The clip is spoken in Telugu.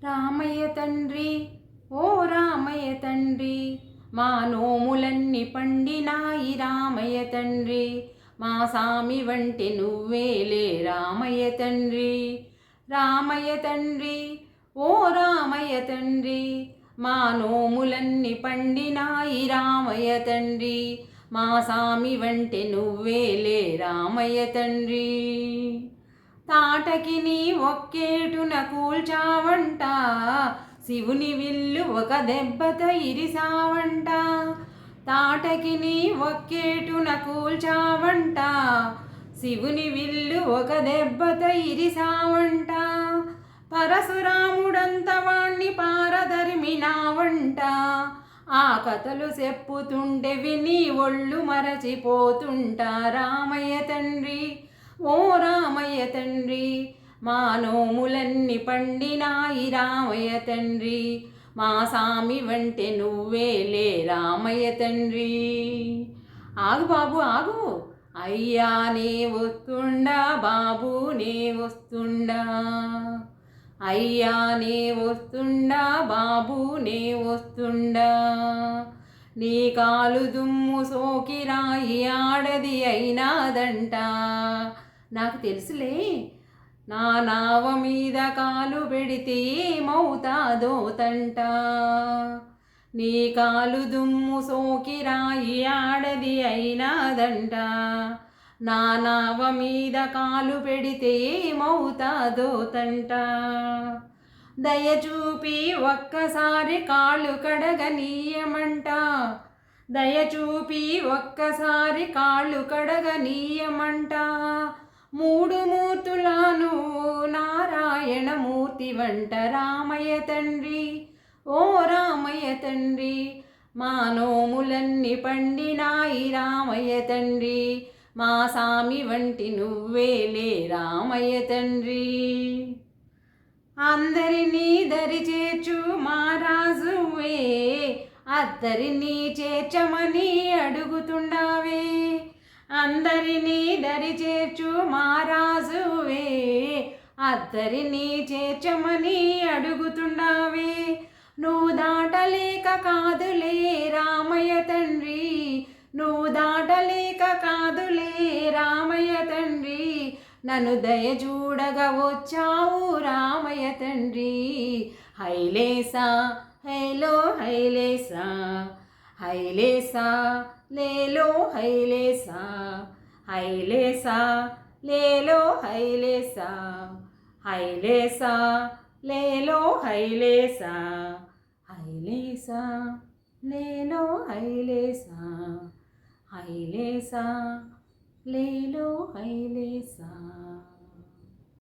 రామయ్య తండ్రి ఓ రామయ్య తండ్రి మా నోములన్నీ పండినాయి రామయ్య తండ్రి మా సామి వంటి నువ్వేలే రామయ్య తండ్రి రామయ్య తండ్రి ఓ రామయ్య తండ్రి మా నోములన్నీ పండినాయి రామయ్య తండ్రి మా సామి వంటి నువ్వేలే రామయ్య తండ్రి తాటకి నీ ఒక్కేటున కూల్చావంట శివుని విల్లు ఒక దెబ్బతో ఇరిసావంట తాటకి నీ ఒక్కేటున కూల్చావంట శివుని విల్లు ఒక దెబ్బతో ఇరిసావంట పరశురాముడంత వాణ్ణి పారదరిమినావంట ఆ కథలు చెప్పుతుంటే విని ఒళ్ళు మరచిపోతుంటా రామయ్య తండ్రి ఓ రామయ్య తండ్రి మా నోములన్నీ పండినాయి రామయ్య తండ్రి మా సామి వంటి నువ్వేలే రామయ్య తండ్రి ఆగు బాబు ఆగు అయ్యా నే వస్తుండా బాబు నే వస్తుండా అయ్యా నే వస్తుండా బాబు నే వస్తుండా నీ కాలు దుమ్ము సోకిరాయి ఆడది అయినాదంట నాకు తెలుసులే నా నావ మీద కాలు పెడితే ఏమవుతాదో తంట నీ కాలు దుమ్ము సోకిరాయి ఆడది అయినాదంట నా నావ మీద కాలు పెడితే ఏమవుతాదో తంట దయచూపి ఒక్కసారి కాళ్ళు కడగనీయమంట దయచూపి ఒక్కసారి కాళ్ళు కడగనీయమంట మూడు మూర్తులను నారాయణమూర్తి వంట రామయ్య తండ్రి ఓ రామయ్య తండ్రి మా నోములన్నీ పండినాయి రామయ్య తండ్రి మా సామి వంటి నువ్వేలే రామయ్య తండ్రి అందరినీ దరి చేర్చు మహారాజువే అద్దరినీ చేర్చమని అడుగుతుండావే అందరినీ దరి చేర్చు మహారాజువే అద్దరినీ చేర్చమని అడుగుతుండావే నువ్వు దాటలేక కాదులే రామయ్య తండ్రి నువ్వు దాటలేక కాదులే రామయ్య తండ్రి నన్ను దయ చూడగా వచ్చావు రామయ్య తండ్రి హైలేసా హైలో హైలేసా హైలేసా లేలో హైలేసా హైలేసా లేలో హైలేసా హైలేసా లేలో హైలేసా హైలేసా లేలో హైలేసా హైలేసా లేలో హైలేసా